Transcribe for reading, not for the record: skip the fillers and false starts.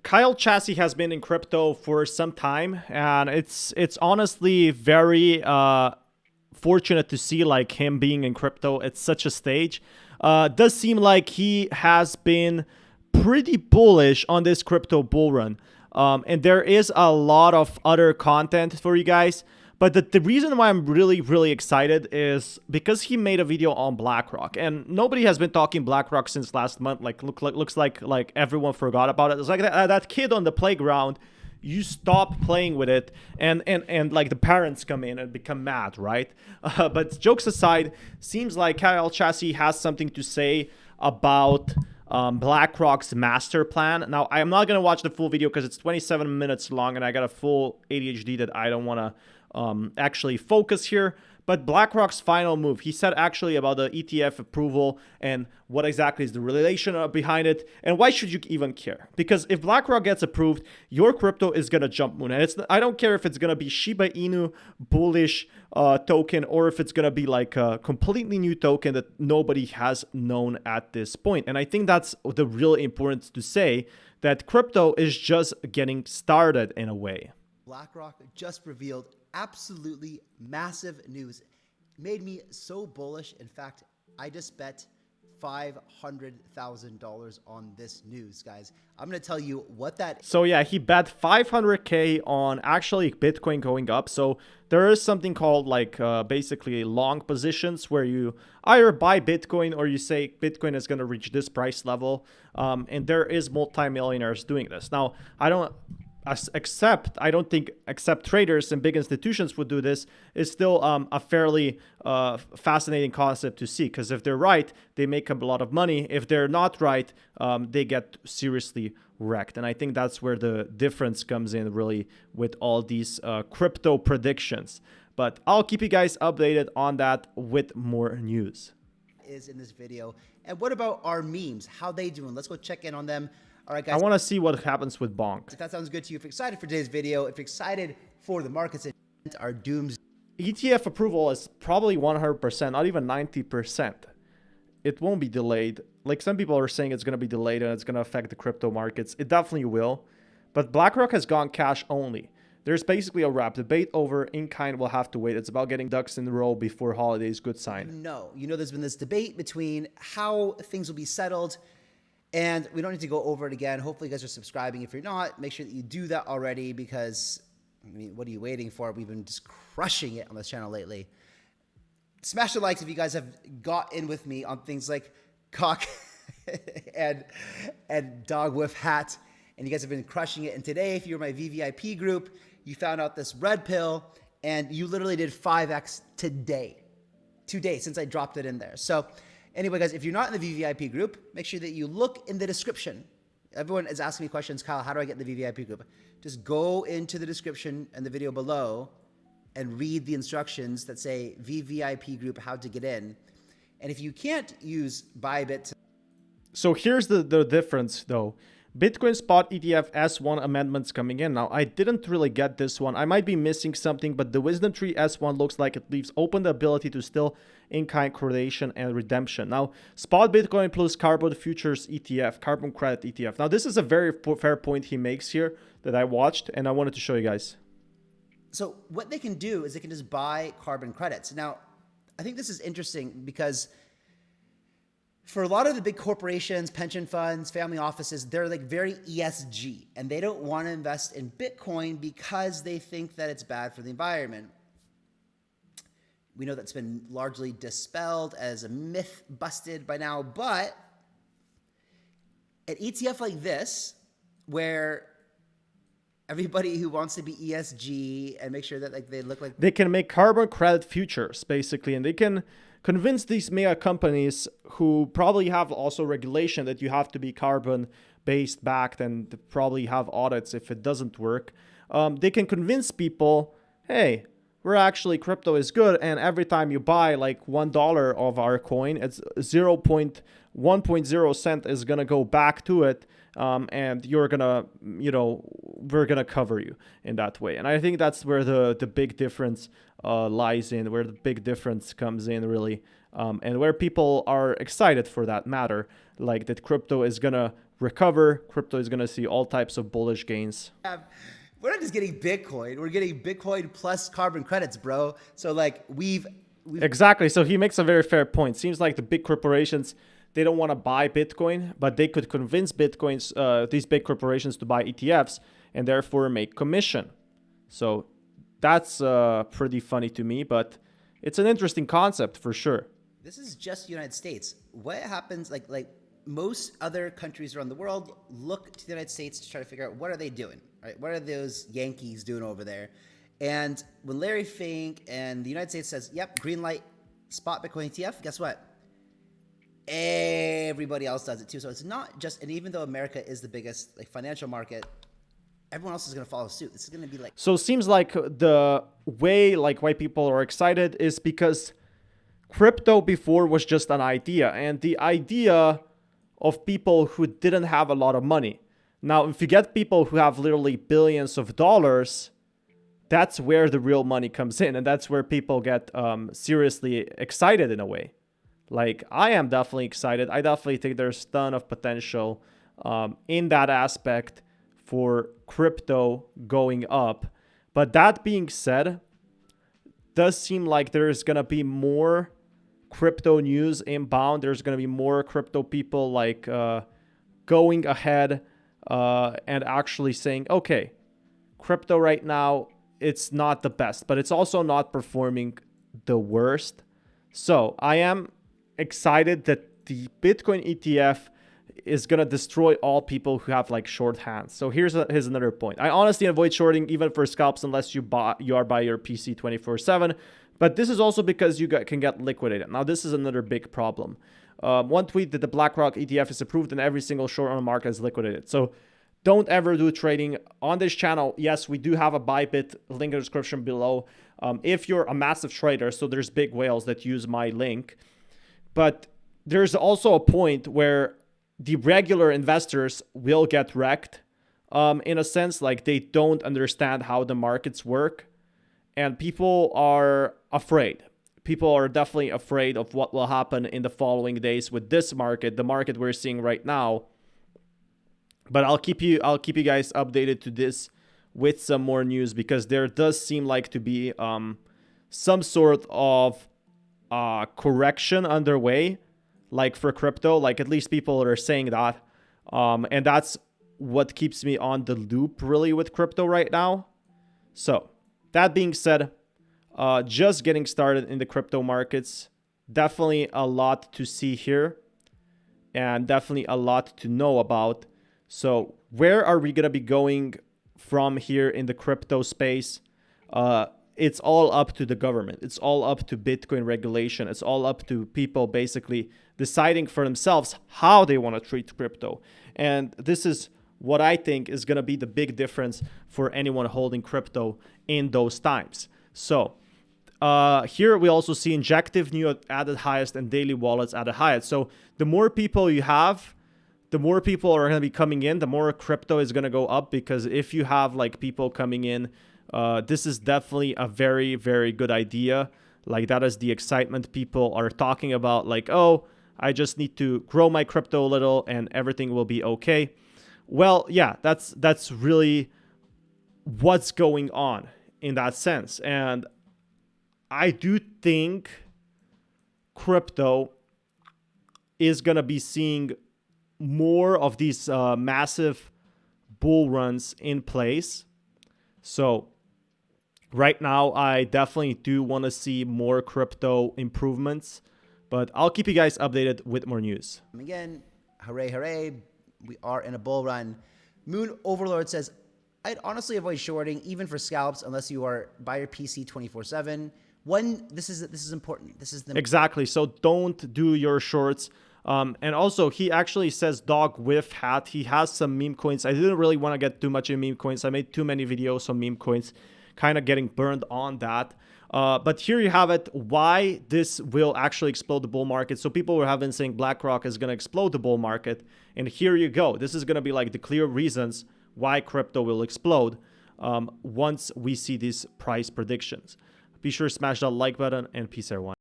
Kyle Chassis has been in crypto for some time, and it's honestly very fortunate to see like him being in crypto at such a stage. Does seem like he has been pretty bullish on this crypto bull run. And there is a lot of other content for you guys. But the reason why I'm really excited is because he made a video on BlackRock, and nobody has been talking BlackRock since last month. Looks like everyone forgot about it. It's like that kid on the playground. You stop playing with it, and like the parents come in and become mad, right? But jokes aside, seems like Kyle Chassis has something to say about BlackRock's master plan. Now, I'm not gonna watch the full video because it's 27 minutes long, and I got a full ADHD that I don't want to actually focus here. But BlackRock's final move, he said actually about the ETF approval and what exactly is the relation behind it, and why should you even care? Because if BlackRock gets approved, your crypto is gonna jump moon, and I don't care if it's gonna be Shiba Inu bullish token, or if it's gonna be like a completely new token that nobody has known at this point. And I think that's the real importance to say, that crypto is just getting started in a way. BlackRock just revealed absolutely massive news. It made me so bullish. In fact, I just bet $500,000 on this news, guys. I'm going to tell you what that is. So yeah, he bet 500K on actually Bitcoin going up. So there is something called like basically long positions, where you either buy Bitcoin or you say Bitcoin is going to reach this price level. And there is multimillionaires doing this. Now, I don't think except traders and big institutions would do this. Is still a fairly fascinating concept to see, because if they're right, they make a lot of money. If they're not right, they get seriously wrecked. And I think that's where the difference comes in really with all these crypto predictions. But I'll keep you guys updated on that with more news. Is in this video. And what about our memes? How they doing? Let's go check in on them. All right, guys. I want to see what happens with Bonk. If that sounds good to you, if you're excited for today's video, if you're excited for the markets and our dooms. ETF approval is probably 100%, not even 90%. It won't be delayed. Like some people are saying it's going to be delayed and it's going to affect the crypto markets. It definitely will. But BlackRock has gone cash only. There's basically a wrap. Debate over. In-kind will have to wait. It's about getting ducks in a row before holidays. Good sign. You know there's been this debate between how things will be settled. And we don't need to go over it again. Hopefully you guys are subscribing. If you're not, make sure that you do that already, because, I mean, what are you waiting for? We've been just crushing it on this channel lately. Smash the likes if you guys have got in with me on things like cock and dog whiff hat. And you guys have been crushing it. And today, if you're my VVIP group, you found out this red pill, and you literally did 5x today since I dropped it in there. So anyway, guys, if you're not in the VVIP group, make sure that you look in the description. Everyone is asking me questions. Kyle, how do I get in the VVIP group? Just go into the description and the video below and read the instructions that say VVIP group, how to get in. And if you can't use Bybit. So here's the difference, though. Bitcoin spot ETF S1 amendments coming in. Now, I didn't really get this one. I might be missing something, but the Wisdom Tree S1 looks like it leaves open the ability to still in-kind creation and redemption. Now, spot Bitcoin plus carbon futures ETF, carbon credit ETF. Now, this is a very fair point he makes here that I watched, and I wanted to show you guys. So what they can do is they can just buy carbon credits. Now, I think this is interesting because for a lot of the big corporations, pension funds, family offices, they're like very ESG, and they don't want to invest in Bitcoin because they think that it's bad for the environment. We know that's been largely dispelled as a myth busted by now, but an ETF like this, where everybody who wants to be ESG and make sure that like they look like, they can make carbon credit futures basically, and they can convince these mega companies who probably have also regulation that you have to be carbon based backed and probably have audits if it doesn't work. They can convince people, hey, we're actually, crypto is good, and every time you buy like $1 of our coin, it's 0.1 cent is gonna go back to it, and you're gonna, we're gonna cover you in that way. And I think that's where the big difference lies in, where the big difference comes in really, and where people are excited for that matter, like that crypto is gonna recover. Crypto is going to see all types of bullish gains. We're not just getting Bitcoin. We're getting Bitcoin plus carbon credits, bro. So like we've Exactly. So he makes a very fair point. Seems like the big corporations, they don't want to buy Bitcoin, but they could convince these big corporations to buy ETFs and therefore make commission. So that's pretty funny to me, but it's an interesting concept for sure. This is just the United States. What happens, like most other countries around the world look to the United States to try to figure out what are they doing, right? What are those Yankees doing over there? And when Larry Fink and the United States says, yep, green light, spot Bitcoin ETF, guess what? Everybody else does it too. So it's not just, and even though America is the biggest like financial market, everyone else is going to follow suit. This is going to be like. So it seems like the way like why people are excited is because crypto before was just an idea, and the idea of people who didn't have a lot of money. Now, if you get people who have literally billions of dollars, that's where the real money comes in, and that's where people get seriously excited in a way. Like, I am definitely excited. I definitely think there's a ton of potential in that aspect for crypto going up. But that being said, does seem like there's going to be more crypto news inbound. There's going to be more crypto people like going ahead and actually saying, okay, crypto right now, it's not the best, but it's also not performing the worst. So I am excited that the Bitcoin ETF is going to destroy all people who have like short hands. So here's another point. I honestly avoid shorting even for scalps unless you are by your PC 24/7. But this is also because you can get liquidated. Now, this is another big problem. One tweet that the BlackRock ETF is approved and every single short on the market is liquidated. So don't ever do trading on this channel. Yes, we do have a Bybit link in the description below. If you're a massive trader, so there's big whales that use my link. But there's also a point where the regular investors will get wrecked in a sense, like they don't understand how the markets work. And people are afraid. People are definitely afraid of what will happen in the following days with this market, the market we're seeing right now. But I'll keep you guys updated to this with some more news, because there does seem like to be some sort of correction underway, like for crypto. Like at least people are saying that, and that's what keeps me on the loop really with crypto right now. So that being said, just getting started in the crypto markets. Definitely a lot to see here and definitely a lot to know about. So where are we going to be going from here in the crypto space? It's all up to the government. It's all up to Bitcoin regulation. It's all up to people basically deciding for themselves how they want to treat crypto. And this is what I think is going to be the big difference for anyone holding crypto in those times. So here we also see injective new at the highest and daily wallets at the highest. So the more people you have, the more people are going to be coming in, the more crypto is going to go up, because if you have like people coming in, this is definitely a very, very good idea. Like that is the excitement people are talking about, like, oh, I just need to grow my crypto a little and everything will be okay. Well, yeah, that's really what's going on in that sense. And I do think crypto is going to be seeing more of these massive bull runs in place. So right now, I definitely do want to see more crypto improvements, but I'll keep you guys updated with more news. Again, hooray, hooray. We are in a bull run. Moon Overlord says, I'd honestly avoid shorting, even for scalps, unless you are by your PC 24/7. This is important. This is the exactly. So don't do your shorts. And also, he actually says dog with hat. He has some meme coins. I didn't really want to get too much in meme coins. I made too many videos on meme coins, kind of getting burned on that. But here you have it, why this will actually explode the bull market. So people have been saying BlackRock is going to explode the bull market. And here you go. This is going to be like the clear reasons why crypto will explode once we see these price predictions. Be sure to smash that like button, and peace everyone.